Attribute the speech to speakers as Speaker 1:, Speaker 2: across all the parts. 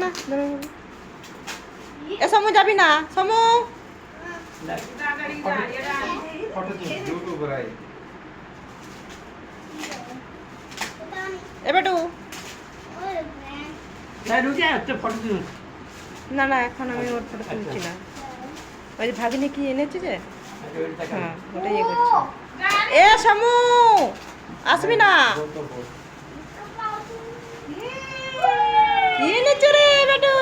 Speaker 1: না এ সমু যাবি না সমু এবাটু না না এখন আমি ওর ফটো তুলছি না ওই যে ভাগিনী কি এনেছে যে হ্যাঁ ওটা ইয়ে করছি এ সমু আসবি না কি এনেছে রে বেটু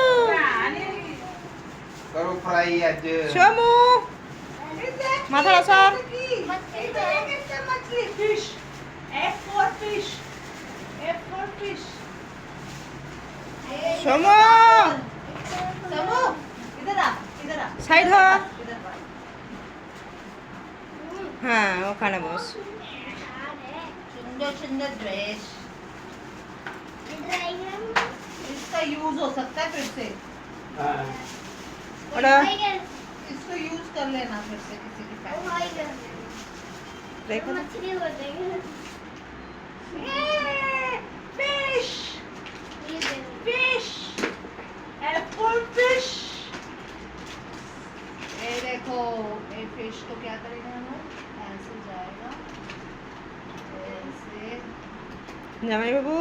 Speaker 1: সমু মাথাটা সব সমু সাইড হ হ্যাঁ ওখানে বস
Speaker 2: सुंदर सुंदर ड्रेस इसका यूज हो सकता है फिर से इसको यूज कर लेना फिर से किसी की फिश फिश एप्पल फिश ये देखो ये फिश को क्या करेंगे हम लोग ऐसे जाएगा ऐसे
Speaker 1: জামাই বাবু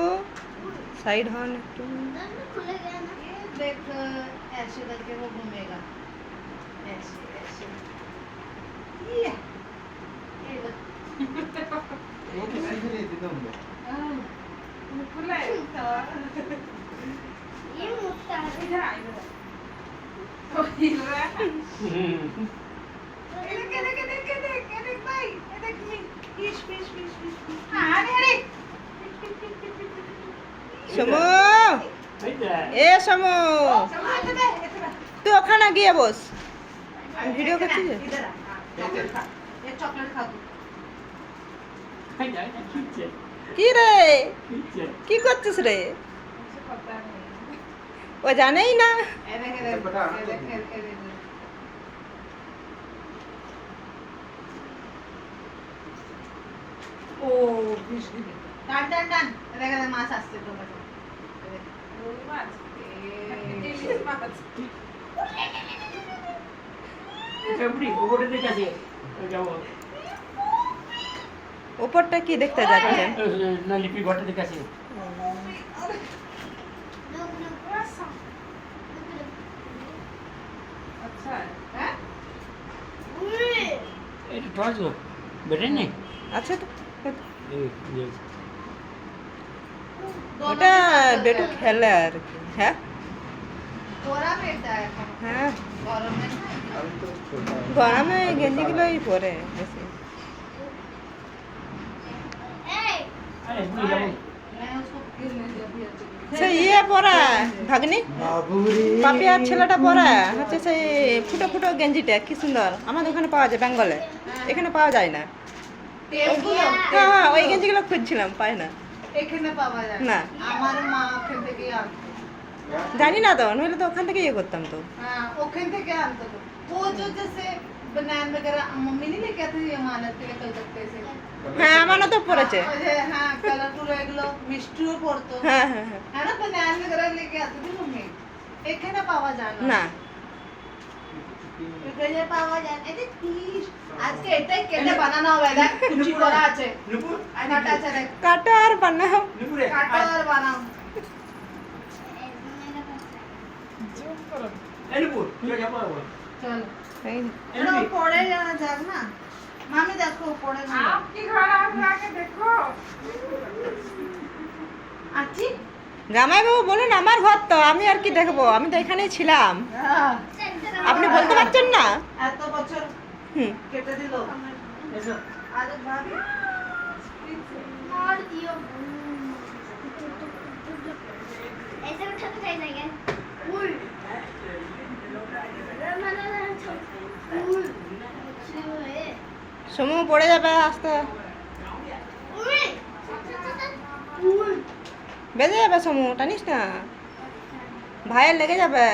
Speaker 1: সাইড হন একটু
Speaker 2: ये देख ऐसे करके वो घूमेगा ऐसे ऐसे ये लो
Speaker 3: वो किसी भी नहीं देता हूँ
Speaker 2: खुला है
Speaker 4: ये मुक्ता है
Speaker 2: इधर आ इधर तो हिल रहा है देख भाई देख फिश फिश फिश फिश हाँ अरे
Speaker 1: সমু এ সমু তুই ওখানে গিয়ে বস ভিডিও করছি যে
Speaker 2: इधर आ ये चॉकलेट खा तू
Speaker 1: কি রে কি করছিস রে
Speaker 2: मुझे पता नहीं
Speaker 1: ও জানেই না
Speaker 2: ये देख ओ फिश टान टान टान देख माছ আসছে তো দেখো ওই মাছ এই মাছ
Speaker 1: উপরটা কি দেখতে যাচ্ছেন
Speaker 2: अच्छा है
Speaker 1: আচ্ছা তো ওটা বেটু খেলে আর কি হ্যাঁ
Speaker 2: थोड़ा बेटा है
Speaker 1: হ্যাঁ
Speaker 2: गरम में
Speaker 3: अभी तो छोटा है
Speaker 1: গরমে গেঞ্জিগুলোই পরে বেশি
Speaker 2: मैं उसको गिरने जब भी अच्छी
Speaker 1: সে ইয়ে পরা ভাগ্নি
Speaker 3: बाबूरे
Speaker 1: পাপিয়ার ছেলেটা পরা হচ্ছে সেই ফুটো ফুটো গেঞ্জিটা কি সুন্দর আমাদের ওখানে পাওয়া যায় বেঙ্গলে এখানে পাওয়া যায় না হ্যাঁ হ্যাঁ ওই গেঞ্জিগুলো খুঁজছিলাম পাই না
Speaker 2: এখানে পাওয়া যায়
Speaker 1: না।
Speaker 2: আমার মা ওখান থেকে আনতো
Speaker 1: জানি না তো নইলে তো ওখান থেকে ইয়ে করতাম তো
Speaker 2: हाँ ओखन थे क्या अंत को वो जो जैसे बनान वगैरह मम्मी नहीं लेके आती थी अमानत के लिए कल तक से
Speaker 1: হ্যাঁ আমারও তো পড়েছে
Speaker 2: हाँ कलरफुल एगलो मिष्टियों पड़तो
Speaker 1: হ্যাঁ হ্যাঁ হ্যাঁ
Speaker 2: है ना बनान वगैरह लेके आती थी मम्मी एक है ना पावा जाना
Speaker 1: না
Speaker 2: इकडे पावा जाना ये फिश आज के एटा केले बनाना हुआ है कुछ करा আছে কাটা আছে দেখ
Speaker 1: কাটো আর বানাও
Speaker 2: কাটা আর বানাও চলো
Speaker 1: এই
Speaker 2: এটা পড়ে যাওয়া যাক না মামি দেখো পড়ে না
Speaker 5: आपकी घर आप जाके देखो
Speaker 2: আচ্ছা
Speaker 1: জামাই বাবু বলুন আমার ঘর তো আমি আর কি দেখবো আমি তো এখানেই ছিলাম আপনি বলতে পারছেন না
Speaker 2: এত বছর
Speaker 1: হুম
Speaker 2: কেটে দিল আরে ভাবি
Speaker 4: और दियो ऐसे उठाते जाइए क्या फूल
Speaker 1: সমু পড়ে যাবে আস্তে বেজে যাবে সমু টানিস না ভাইয়ের লেগে যাবে